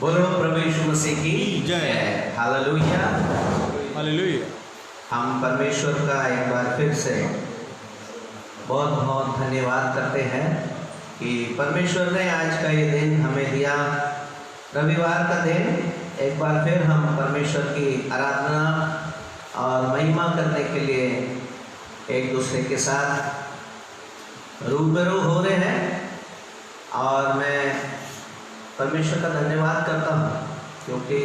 बोलो प्रभु यीशु मसीह की जय। हालेलुया। हालेलुया। हम परमेश्वर का एक बार फिर से बहुत बहुत धन्यवाद करते हैं कि परमेश्वर ने आज का ये दिन हमें दिया, रविवार का दिन। एक बार फिर हम परमेश्वर की आराधना और महिमा करने के लिए एक दूसरे के साथ रूबरू हो रहे हैं। और मैं परमेश्वर का धन्यवाद करता हूँ क्योंकि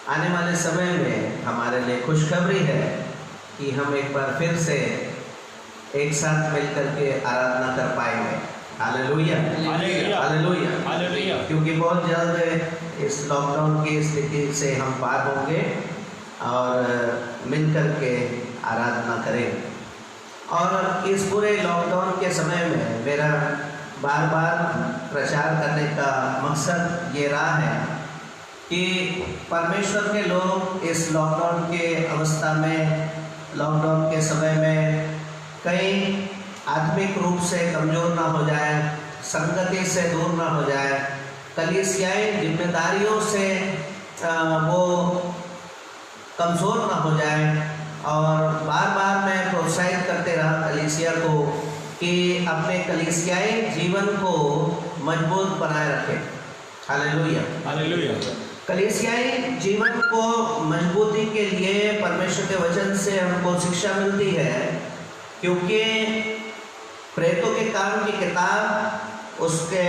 आने वाले समय में हमारे लिए खुशखबरी है कि हम एक बार फिर से एक साथ मिलकर के आराधना कर पाएंगे। Hallelujah, hallelujah, hallelujah. क्योंकि बहुत जल्द इस लॉकडाउन की स्थिति से हम पार होंगे और मिलकर के आराधना करेंगे। और इस पूरे लॉकडाउन के समय में मेरा बार बार प्रचार करने का मकसद ये रहा है कि परमेश्वर के लोग इस लॉकडाउन के अवस्था में, लॉकडाउन के समय में कहीं आत्मिक रूप से कमज़ोर ना हो जाए, संगति से दूर ना हो जाए, कलीसियाई जिम्मेदारियों से वो कमज़ोर ना हो जाए। और बार बार मैं प्रोत्साहित करते रहा कलीसिया को कि अपने कलीसियाई जीवन को मजबूत बनाए रखें। Hallelujah, hallelujah. कलीसियाई जीवन को मजबूती के लिए परमेश्वर के वचन से हमको शिक्षा मिलती है, क्योंकि प्रेरितों के काम की किताब उसके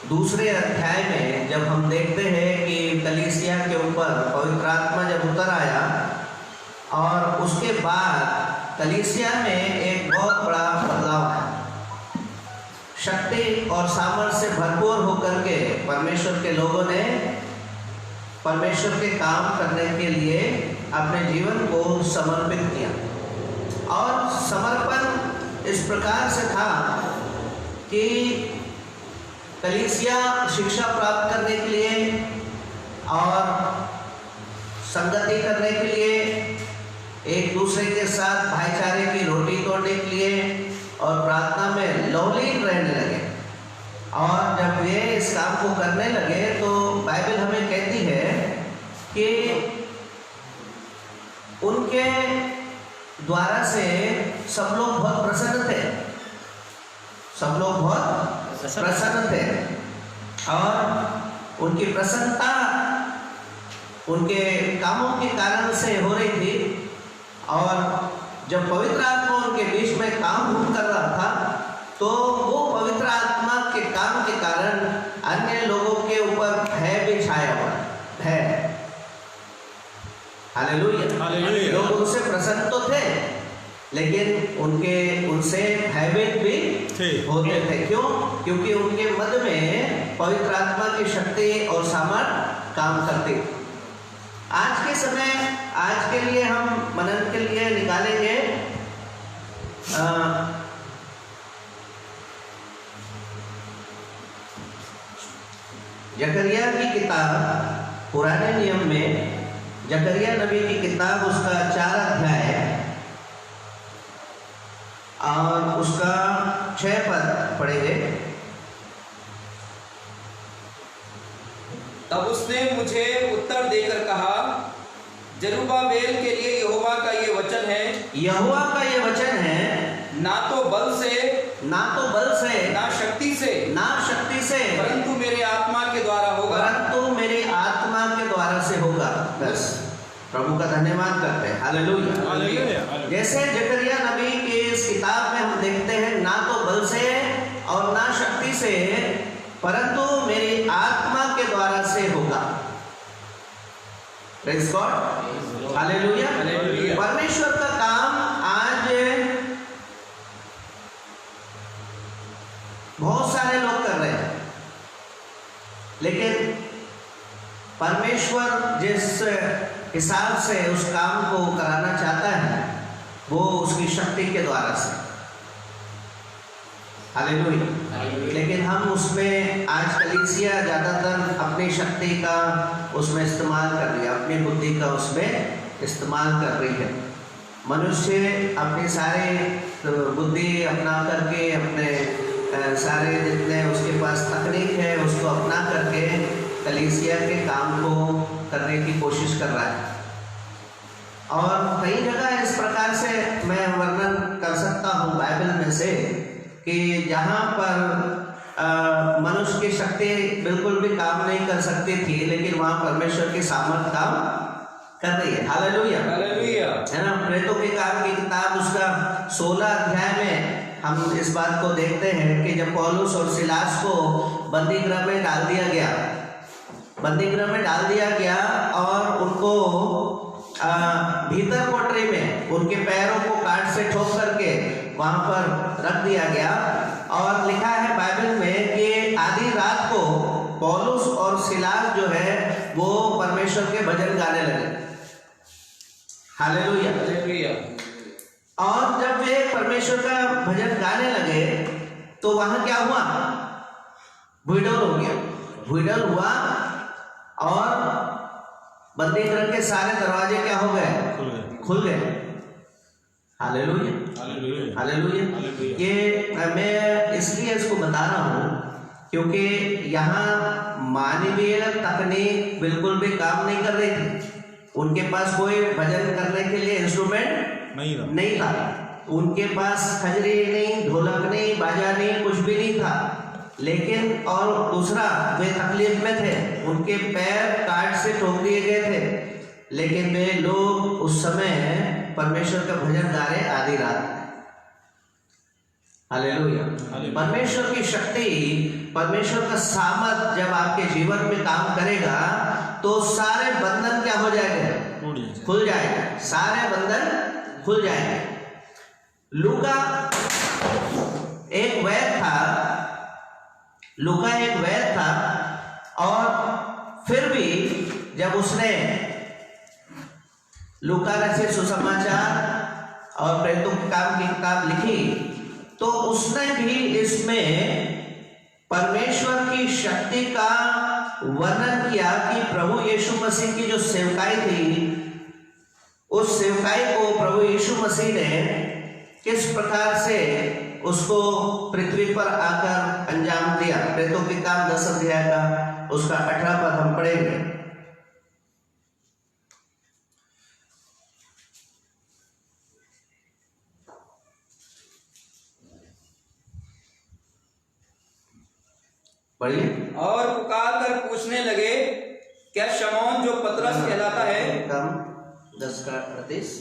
दूसरे अध्याय में जब हम देखते हैं कि कलीसिया के ऊपर पवित्र आत्मा जब उतर आया और उसके बाद कलीसिया में एक बहुत बड़ा बदलाव है। शक्ति और सामर्थ्य से भरपूर होकर के परमेश्वर के लोगों ने परमेश्वर के काम करने के लिए अपने जीवन को समर्पित किया। और समर्पण इस प्रकार से था कि कलीसिया शिक्षा प्राप्त करने के लिए और संगति करने के लिए, एक दूसरे के साथ भाईचारे की रोटी तोड़ने के लिए और प्रार्थना में लवलीन रहने लगे। और जब ये इस काम को करने लगे तो बाइबल हमें कहती है कि उनके द्वारा से सब लोग बहुत प्रसन्न थे, सब लोग बहुत प्रसन्न थे। और उनकी प्रसन्नता उनके कामों के कारण से हो रही थी। और जब पवित्र आत्मा उनके बीच में काम कर रहा था तो वो पवित्र आत्मा के काम के कारण अन्य लोगों के ऊपर भय भी छाया हुआ है। Hallelujah, hallelujah. लोग उनसे प्रसन्न तो थे लेकिन उनसे भयभीत भी होते थे। क्यों? क्योंकि उनके मध्य में पवित्र आत्मा की शक्ति और सामर्थ्य काम करती। आज के समय, आज के लिए हम मनन के लिए निकालेंगे जकरिया की किताब। पुराने नियम में जकरिया नबी की किताब, उसका 4 अध्याय और उसका 6 पद पढ़ेंगे। तब उसने मुझे उत्तर देकर कहा, जरुब्बाबेल के लिए यहोवा का ये वचन है, यहोवा का ये वचन है, ना तो बल से, ना शक्ति से, परंतु मेरे आत्मा के द्वारा होगा, परंतु मेरे आत्मा के द्वारा से होगा। बस प्रभु का धन्यवाद करते हैं। Hallelujah, hallelujah. जैसे जकरिया नबी की इस किताब में हम देखते हैं, ना तो बल से और ना शक्ति से, परंतु मेरी आत्मा के द्वारा से होगा। Praise God, hallelujah, hallelujah. परमेश्वर का काम आज बहुत सारे लोग कर रहे हैं, लेकिन परमेश्वर जिस हिसाब से उस काम को कराना चाहता है वो उसकी शक्ति के द्वारा से। हालेलुया। लेकिन हम उसमें आज कलीसिया ज़्यादातर अपनी शक्ति का उसमें इस्तेमाल कर रही है, अपनी बुद्धि का उसमें इस्तेमाल कर रही है। मनुष्य अपनी सारी बुद्धि अपना करके, अपने सारे जितने उसके पास तकनीक है उसको अपना करके कलीसिया के काम को करने की कोशिश कर रहा है। और कई जगह इस प्रकार से मैं वर्णन कर सकता हूँ बाइबल में से कि जहाँ पर मनुष्य की शक्ति बिल्कुल भी काम नहीं कर सकती थी, लेकिन वहाँ परमेश्वर की सामर्थ काम कर रही है। Hallelujah, hallelujah. है ना। प्रेतों के काम की किताब उसका 16 अध्याय में हम इस बात को देखते हैं कि जब पौलुस और सिलास को बंदी गृह में डाल दिया गया, बंदी गृह में डाल दिया गया और उनको भीतर कोठरी में उनके पैरों को काट से ठोक करके वहां पर रख दिया गया। और लिखा है बाइबल में कि आधी रात को पौलुस और सिलास जो है वो परमेश्वर के भजन गाने लगे। Hallelujah, hallelujah. और जब वे परमेश्वर का भजन गाने लगे तो वहां क्या हुआ? भूडौल हो गया, भूडौल हुआ और बंदी गृह के सारे दरवाजे क्या हो गए? खुल गए। Hallelujah, hallelujah. ये मैं इसलिए इसको बता रहा हूँ क्योंकि यहाँ मानवीय तकनीक बिल्कुल भी काम नहीं कर रही थी। उनके पास कोई भजन करने के लिए इंस्ट्रूमेंट नहीं था। उनके पास खजरी नहीं, ढोलक नहीं, बाजा नहीं, कुछ भी नहीं था। लेकिन और दूसरा, वे तकलीफ में थे, उनके पैर काट से ठोक दिए गए थे, लेकिन वे लोग उस समय परमेश्वर का भजन गा रहे आधी रात। हालेलुया। परमेश्वर की शक्ति, परमेश्वर का सामर्थ जब आपके जीवन में काम करेगा तो सारे बंधन क्या हो जाएंगे? खुल जाएंगे, सारे बंधन खुल जाएंगे। लूका एक वैद्य था, लूका एक वैद्य था, और फिर भी जब उसने लूका रचित सुसमाचार और प्रेरितों के काम की किताब लिखी तो उसने भी इसमें परमेश्वर की शक्ति का वर्णन किया कि प्रभु यीशु मसीह की जो सेवकाई थी, उस सेवकाई को प्रभु यीशु मसीह ने किस प्रकार से उसको पृथ्वी पर आकर अंजाम दिया। प्रेरितों के काम 10 अध्याय का उसका 18 पद हम पढ़ेंगे। पढ़िए। और पुकार कर पूछने लगे, क्या शमौन जो पतरस कहलाता है? काम 10 का 38।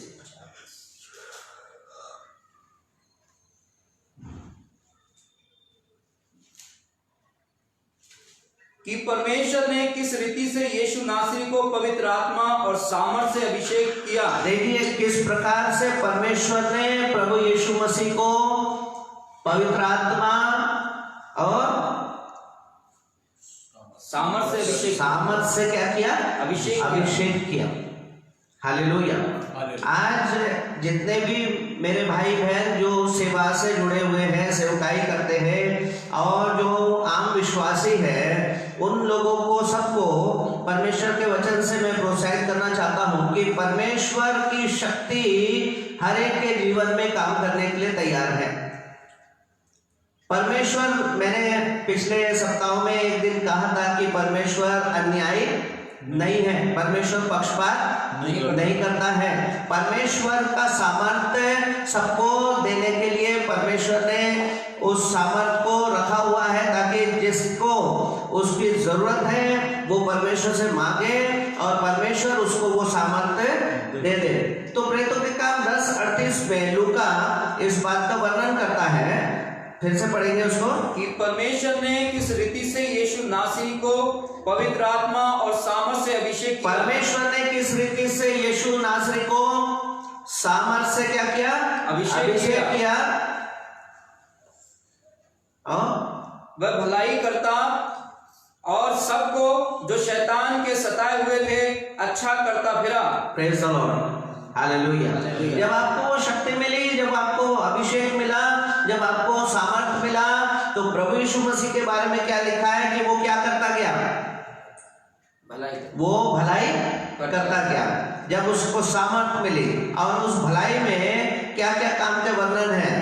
कि परमेश्वर ने किस रीति से यीशु नासरी को पवित्र आत्मा और सामर्थ से अभिषेक किया। देखिए किस प्रकार से परमेश्वर ने प्रभु यीशु मसीह को पवित्र आत्मा और सामर्थ से क्या किया? अभिषेक किया। हालेलुया। आज जितने भी मेरे भाई बहन जो सेवा से जुड़े हुए हैं, सेवकाई करते हैं और जो आम विश्वासी है, उन लोगों को सबको परमेश्वर के वचन से मैं प्रोत्साहित करना चाहता हूं कि परमेश्वर की शक्ति हर एक के जीवन में काम करने के लिए तैयार है। परमेश्वर, मैंने पिछले सप्ताह में एक दिन कहा था कि परमेश्वर अन्यायी नहीं है, परमेश्वर पक्षपात नहीं करता है। परमेश्वर का सामर्थ्य सबको देने के लिए परमेश्वर ने उस सामर्थ्य को रखा हुआ है ताकि जिसको उसकी जरूरत है वो परमेश्वर से मांगे और परमेश्वर उसको वो सामर्थ्य दे दे। तो प्रेरितों के काम 10:38 में लूका इस बात का वर्णन करता है, फिर से पढ़ेंगे उसको, कि परमेश्वर ने किस रीति से यीशु नासरी को पवित्र आत्मा और सामर्थ से अभिषेक किया। परमेश्वर ने किस रीति से यीशु नासरी को सामर्थ से क्या किया? अभिषेक किया। वह भलाई करता और सबको जो शैतान के सताए हुए थे अच्छा करता फिरा। Praise the Lord. हालेलुया। जब आपको वो शक्ति मिली, जब आपको अभिषेक मिला, जब आपको सामर्थ मिला, तो प्रभु यीशु मसीह के बारे में क्या लिखा है कि वो क्या करता गया? वो भलाई करता गया। जब उसको सामर्थ मिली और उस भलाई में क्या क्या काम के वर्णन है,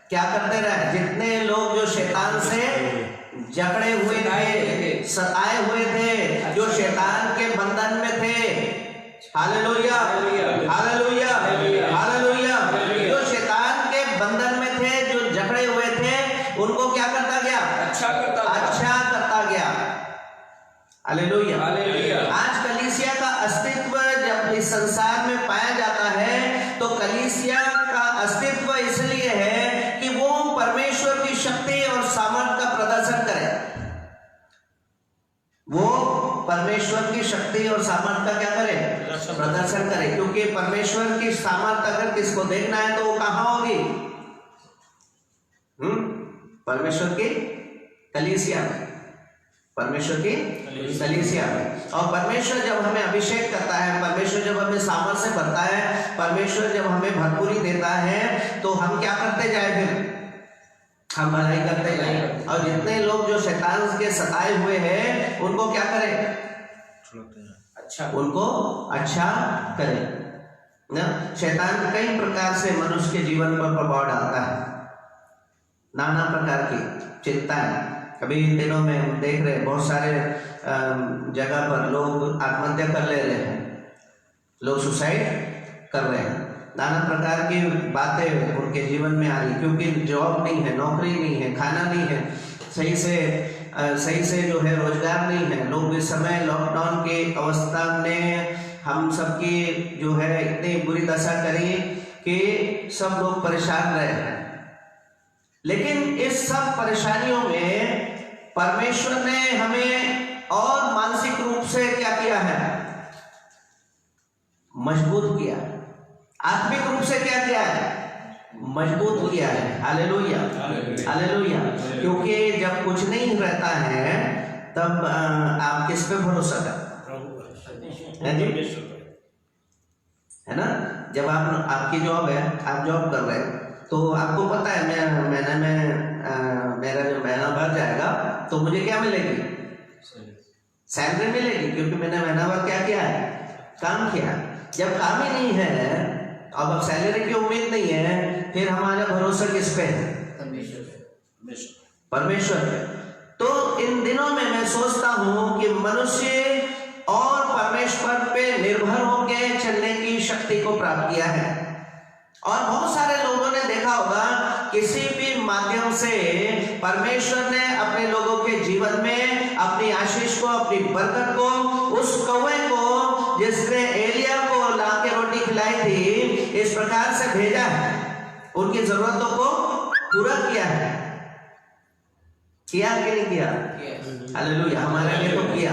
क्या करते रहे? जितने लोग जो शैतान से जकड़े हुए थे, सताए हुए थे, हालेलुया, हालेलुया, हालेलुया। जो शैतान के बंधन में थे, जो जकड़े हुए थे, उनको क्या करता गया? अच्छा करता गया। हालेलुया। हालेलुया। आज कलीसिया का अस्तित्व जब इस संसार में पाया जाता है तो कलीसिया का अस्तित्व इसलिए है कि वो परमेश्वर की शक्ति और सामर्थ का प्रदर्शन करे। वो परमेश्वर की शक्ति और सामर्थ का क्या करे? प्रदर्शन करे। क्योंकि परमेश्वर की सामर्थ अगर किसको देखना है तो वो कहां होगी? परमेश्वर की कलीसिया में, परमेश्वर की कलीसिया में। और परमेश्वर जब हमें अभिषेक करता है, परमेश्वर जब हमें सामर्थ से भरता है, परमेश्वर जब हमें भरपूरी देता है, तो हम क्या करते जाए? फिर हम भलाई करते जाए। और जितने लोग जो शैतान के सताए हुए हैं उनको क्या करें? उनको अच्छा करें ना। शैतान कई प्रकार से मनुष्य के जीवन पर प्रभाव डालता है, नाना प्रकार की चिंताएं। अभी इन दिनों में हम देख रहे हैं बहुत सारे जगह पर लोग आत्महत्या कर ले रहे हैं, लोग सुसाइड कर रहे हैं। नाना प्रकार की बातें उनके जीवन में आ रही, क्योंकि जॉब नहीं है, नौकरी नहीं है, खाना नहीं है, सही से जो है रोजगार नहीं है। लोग इस समय लॉकडाउन की अवस्था में हम सबकी जो है इतनी बुरी दशा करी कि सब लोग परेशान रहे हैं। लेकिन इस सब परेशानियों में परमेश्वर ने हमें और मानसिक रूप से क्या किया है? मजबूत किया। आत्मिक रूप से क्या किया है? मजबूत किया है। Hallelujah, hallelujah. क्योंकि जब कुछ नहीं रहता है तब आप किस पे भरोसा करते हैं? है ना। जब आपकी जॉब है, आप जॉब कर रहे हैं, तो आपको पता है महीने में मेरा जो महीना भर जाएगा तो मुझे क्या मिलेगी? सैलरी मिलेगी, क्योंकि मैंने महीना भर क्या किया है? काम किया। जब काम ही नहीं है, अब सैलरी की उम्मीद नहीं है, फिर हमारा भरोसा किस पे है? परमेश्वर पे। तो इन दिनों में मैं सोचता हूं कि मनुष्य और परमेश्वर पे निर्भर होकर चलने की शक्ति को प्राप्त किया है। और बहुत सारे लोगों ने देखा होगा, किसी भी माध्यम से परमेश्वर ने अपने लोगों के जीवन में अपनी आशीष को, अपनी बरकत को, उस कौवे को जिसने एलिया को लाके रोटी खिलाई थी, इस प्रकार से भेजा है, उनकी जरूरतों को पूरा किया है। किया कि नहीं किया? हालेलुया। हमारे लिए तो किया,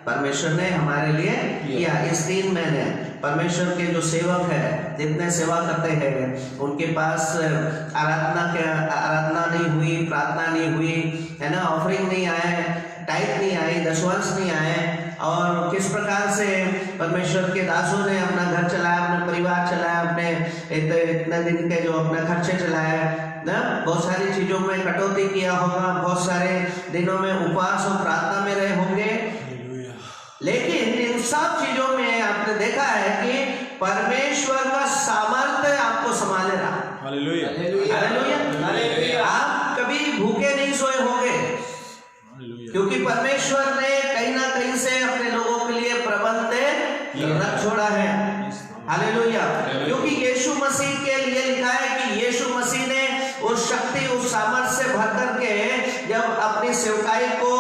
परमेश्वर ने हमारे लिए किया। इस 3 महीने परमेश्वर के जो सेवक है, जितने सेवा करते हैं, उनके पास आराधना नहीं हुई, प्रार्थना नहीं हुई, है ना, ऑफरिंग नहीं आए, टाइट नहीं आई, दशवांश नहीं आए। और किस प्रकार से परमेश्वर के दासों ने अपना घर चलाया, अपना परिवार चलाया, अपने इतने दिन के जो अपना खर्चे चलाया ना, बहुत सारी चीजों में कटौती किया होगा, बहुत सारे दिनों में उपवास और प्रार्थना में रहे होंगे। लेकिन इन सब चीजों में आपने देखा है कि परमेश्वर का सामर्थ्य आपको संभाले रहा। Hallelujah, hallelujah, hallelujah. आप कभी भूखे नहीं सोए होंगे, क्योंकि परमेश्वर ने कहीं ना कहीं से अपने लोगों के लिए प्रबंध रख छोड़ा है। हालेलुया। क्योंकि यीशु मसीह के लिए लिखा है कि यीशु मसीह ने उस शक्ति, उस सामर्थ्य से भर करके जब अपनी सेवकाई को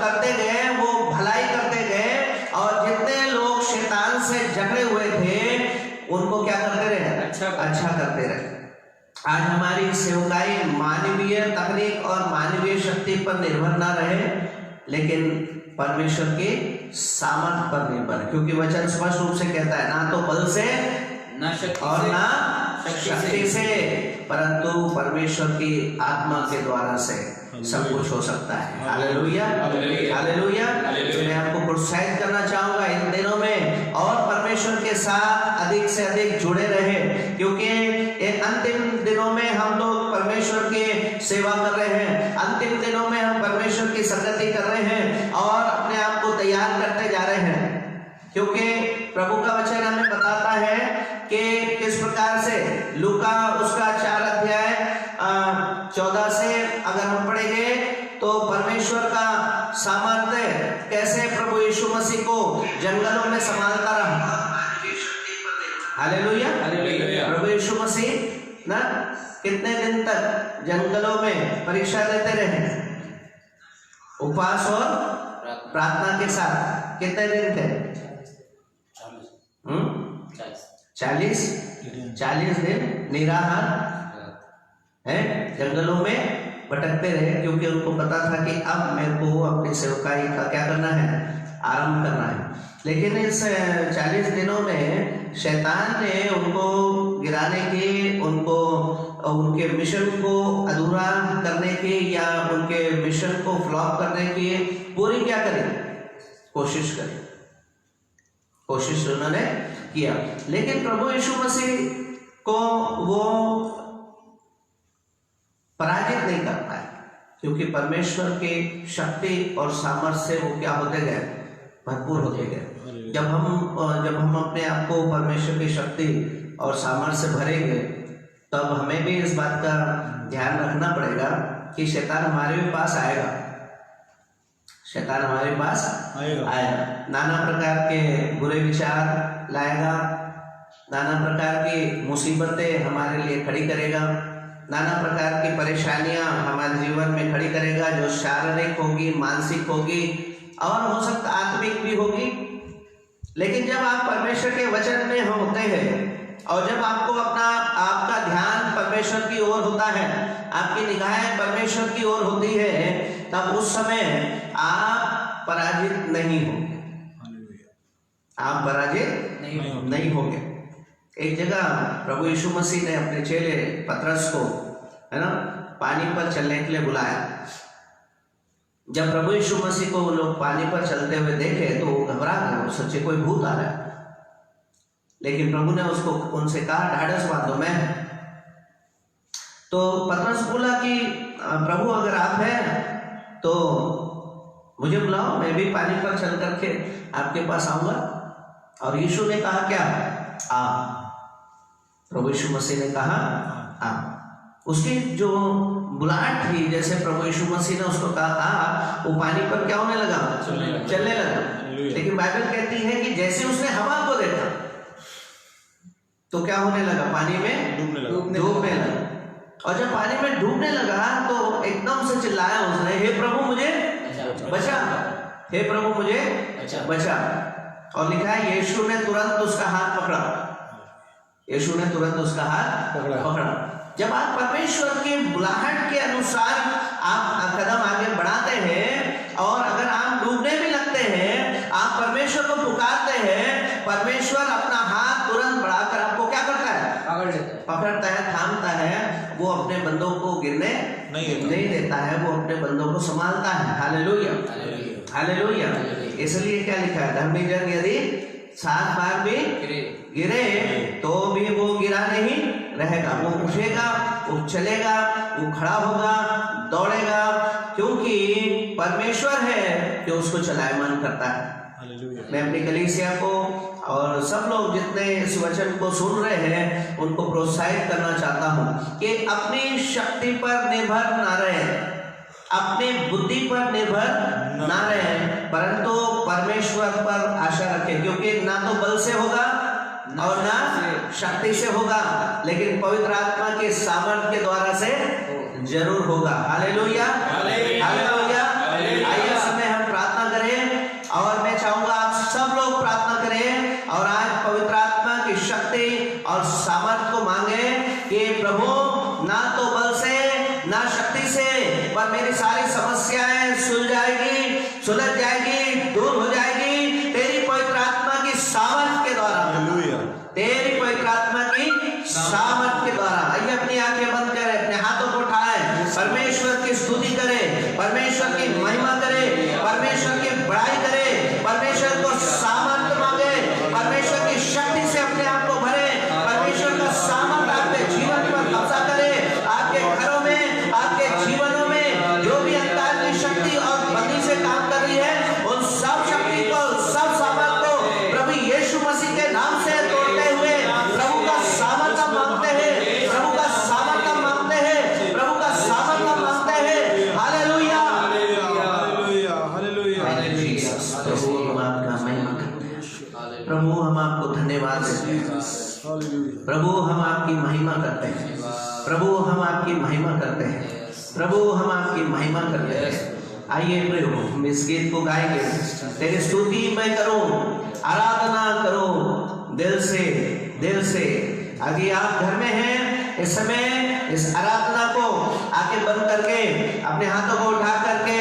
करते गए, वो भलाई करते गए, और जितने लोग शैतान से जकड़े हुए थे उनको क्या करते रहे? अच्छा करते रहे। आज हमारी सेवकाई मानवीय तकनीक और मानवीय शक्ति पर निर्भर ना रहे, लेकिन परमेश्वर के सामर्थ पर निर्भर है। क्योंकि वचन स्पष्ट रूप से कहता है, ना तो बल से, ना शक्ति और से, ना शक्ति से, परंतु परमेश्वर की आत्मा के द्वारा से सब कुछ हो सकता है। Hallelujah, hallelujah. मैं आपको प्रोत्साहित करना चाहूंगा इन दिनों में और परमेश्वर के साथ अधिक से अधिक जुड़े रहे, क्योंकि अंतिम दिनों में हम लोग परमेश्वर की सेवा कर रहे हैं, अंतिम दिनों में हम परमेश्वर की संगति कर रहे हैं और अपने आप को तैयार करते जा रहे हैं। क्योंकि प्रभु का वचन हमें बताता है कि किस प्रकार से लूका उसका 4 अध्याय 14 से अगर हम पढ़ेंगे तो परमेश्वर का सामर्थ्य कैसे प्रभु यीशु मसीह को जंगलों में संभालता रहा, हालेलुया। हालेलुया। प्रभु यीशु मसीह ना कितने दिन तक जंगलों में परीक्षा देते रहे, उपवास और प्रार्थना के साथ। कितने दिन थे? 40 दिन निराहार है, जंगलों में भटकते रहे, क्योंकि उनको पता था कि अब मेरे को अपनी सेवकाई का क्या करना है, आरंभ करना है। लेकिन इस 40 दिनों में शैतान ने उनको गिराने की, उनको उनके मिशन को अधूरा करने की या उनके मिशन को फ्लॉप करने की पूरी क्या करी, कोशिश उन्होंने किया। लेकिन प्रभु यीशु मसीह को वो पराजित नहीं कर पाए, क्योंकि परमेश्वर की शक्ति और सामर्थ्य से वो क्या होते गए, भरपूर होते गए। जब हम अपने आप को परमेश्वर की शक्ति और सामर्थ्य से भरेंगे, तब हमें भी इस बात का ध्यान रखना पड़ेगा कि शैतान हमारे भी पास आएगा, शैतान हमारे पास आएगा, नाना प्रकार के बुरे विचार लाएगा, नाना प्रकार की मुसीबतें हमारे लिए खड़ी करेगा, नाना प्रकार की परेशानियां हमारे जीवन में खड़ी करेगा, जो शारीरिक होगी, मानसिक होगी और हो सकता आत्मिक भी होगी। लेकिन जब आप परमेश्वर के वचन में होते हैं और जब आपका ध्यान परमेश्वर की ओर होता है, आपकी निगाहें परमेश्वर की ओर होती है, तब उस समय आप पराजित नहीं होंगे, आप पराजित नहीं होंगे। एक जगह प्रभु यीशु मसीह ने अपने चेले पतरस को, है ना, पानी पर चलने के लिए बुलाया। जब प्रभु यीशु मसीह को वो लोग पानी पर चलते हुए देखे तो वो घबरा गए, वो सोचे कोई भूत आ रहा है। लेकिन प्रभु ने उनसे कहा, ढाढ़स बांधो, मैं। तो पतरस बोला कि प्रभु अगर आप हैं तो मुझे बुलाओ, मैं भी पानी पर चल करके आपके पास आऊंगा। और यीशु ने कहा क्या, आ। प्रभु यीशु मसीह ने कहा आ। उसकी जो बुलाहट थी, जैसे प्रभु यीशु मसीह ने उसको कहा आ, वो पानी पर क्या होने लगा, चलने लगा। लेकिन बाइबल कहती है कि जैसे उसने हवा को देखा तो क्या होने लगा, पानी में डूबने लगा। और जब पानी में डूबने लगा तो एकदम से चिल्लाया उसने, हे प्रभु मुझे बचा, हे प्रभु मुझे बचा। और लिखा है यीशु ने तुरंत उसका हाथ पकड़ा, यीशु ने तुरंत उसका हाथ पकड़ा। जब आप परमेश्वर की बुलाहट के अनुसार आप कदम आगे बढ़ाते हैं और अगर आप डूबने भी लगते हैं, आप परमेश्वर को पुकारते हैं, परमेश्वर अपना हाथ तुरंत बढ़ाकर आपको क्या करता है, पकड़ता है, थामता है। वो अपने बंदों को गिरने नहीं देता है, वो अपने बंदों को संभालता है। Hallelujah, hallelujah. इसलिए क्या लिखा है, धर्मी जन यदि 7 बार भी गिरे तो भी वो गिरा नहीं रहेगा, वो उठेगा, वो चलेगा, वो खड़ा होगा, दौड़ेगा, क्योंकि परमेश्वर है जो उसको चलायमान करता है। मैं अपनी कलीसिया को और सब लोग जितने इस वचन को सुन रहे हैं उनको प्रोत्साहित करना चाहता हूं कि अपनी शक्ति पर निर्भर ना रहे, अपनी बुद्धि पर निर्भर ना रहे, परंतु परमेश्वर पर आशा रखें, क्योंकि ना तो बल से होगा और ना शक्ति से होगा, लेकिन पवित्र आत्मा के सामर्थ्य के द्वारा से जरूर होगा। Hallelujah, hallelujah. आइए समय हम प्रार्थना करें और मैं चाहूंगा आप सब लोग प्रार्थना करें और आज पवित्र आत्मा की शक्ति और सामर्थ्य को मांगे कि प्रभु ना तो बल से ना शक्ति से, पर मेरी सारी समस्याएं सुलझ जाएगी, दूर हो जाएगी तेरी पवित्र आत्मा की सामर्थ्य के द्वारा, तेरी पवित्र आत्मा की सामर्थ्य के द्वारा। आइए अपनी आंखें बंद करें, अपने हाथों को उठाएं, परमेश्वर की स्तुति करें, परमेश्वर की महिमा करें, परमेश्वर की बड़ाई करें, परमेश्वर को सामर्थ्य मांगे, परमेश्वर की शक्ति से अपने आप को भरे, परमेश्वर का सामर्थ्य आपके जीवन पर कब्जा करे, आपके घरों में, आपके जीवनों में जो भी अंधकार की शक्ति और बंदी से काम कर रही है, उन सब शक्ति को, सब सामर्थ्य को प्रभु यीशु मसीह के नाम से तोड़ते हुए प्रभु का सामर्थ्य मांगते हैं, प्रभु का सामर्थ्य मांगते हैं, प्रभु का सामर्थ्य मांगते हैं। Hallelujah, hallelujah, hallelujah. प्रभु हम आपका महिमा करते हैं, प्रभु हम आपको धन्यवाद देते हैं, प्रभु हम आपकी महिमा करते हैं, प्रभु हम आपकी महिमा करते हैं, प्रभु हम आपकी महिमा करते हैं। आइए प्रभु हम इस गीत को गाएंगे, तेरी स्तुति मैं करूं, आराधना करो दिल से। अभी आप घर में हैं, इस समय इस आराधना को आके बंद करके अपने हाथों को उठा करके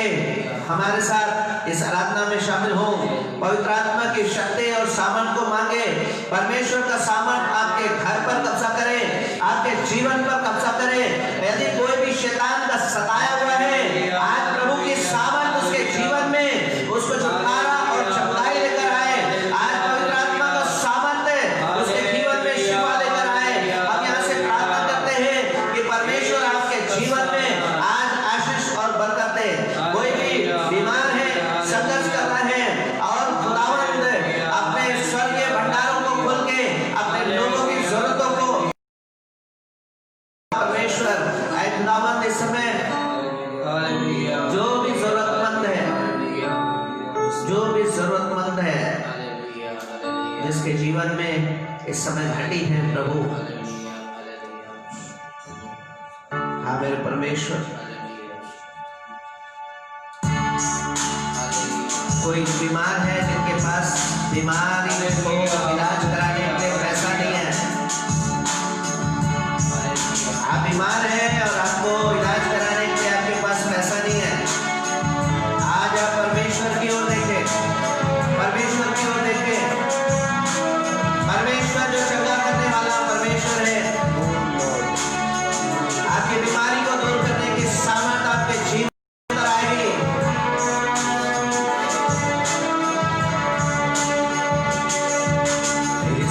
हमारे साथ इस आराधना में शामिल हो। पवित्र आत्मा की शक्ति और सामर्थ को मांगे। परमेश्वर का सामर्थ आपके घर पर कब्जा करे, आपके जीवन पर कब्जा करे। यदि कोई भी शैतान का सताया हुआ है, आज प्रभु की सामर्थ उसके जीवन में उसको छुटकारा और चंगाई लेकर आए। आज पवित्र आत्मा का सामर्थ उसके जीवन में शिफा लेकर आए। हम यहाँ से प्रार्थना करते हैं कि परमेश्वर आपके जीवन में आज आशीष और बरकत दे। कोई भी बीमार है, संघर्ष कर रहा है, और खुदावंद अपने स्वर्गीय भंडारों को खोल के अपने लोगों की जरूरतों को परमेश्वर खुदावंद इस समय जो भी जरूरतमंद है, जिसके जीवन में इस समय घटी है प्रभु, हाँ मेरे परमेश्वर, कोई बीमार है जिनके पास बीमारी को इलाज कराने के लिए पैसा नहीं है, आप बीमार हैं और आपको इलाज कराने के लिए आपके पास पैसा नहीं है, आज आप परमेश्वर की ओर देखें, परमेश्वर की ओर देखें। परमेश्वर जो चंगा करने वाला परमेश्वर है, आपकी बीमारी को दूर करने की सामर्थ आपके जीवन पर आएगी। तेरी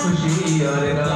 खुशी और गम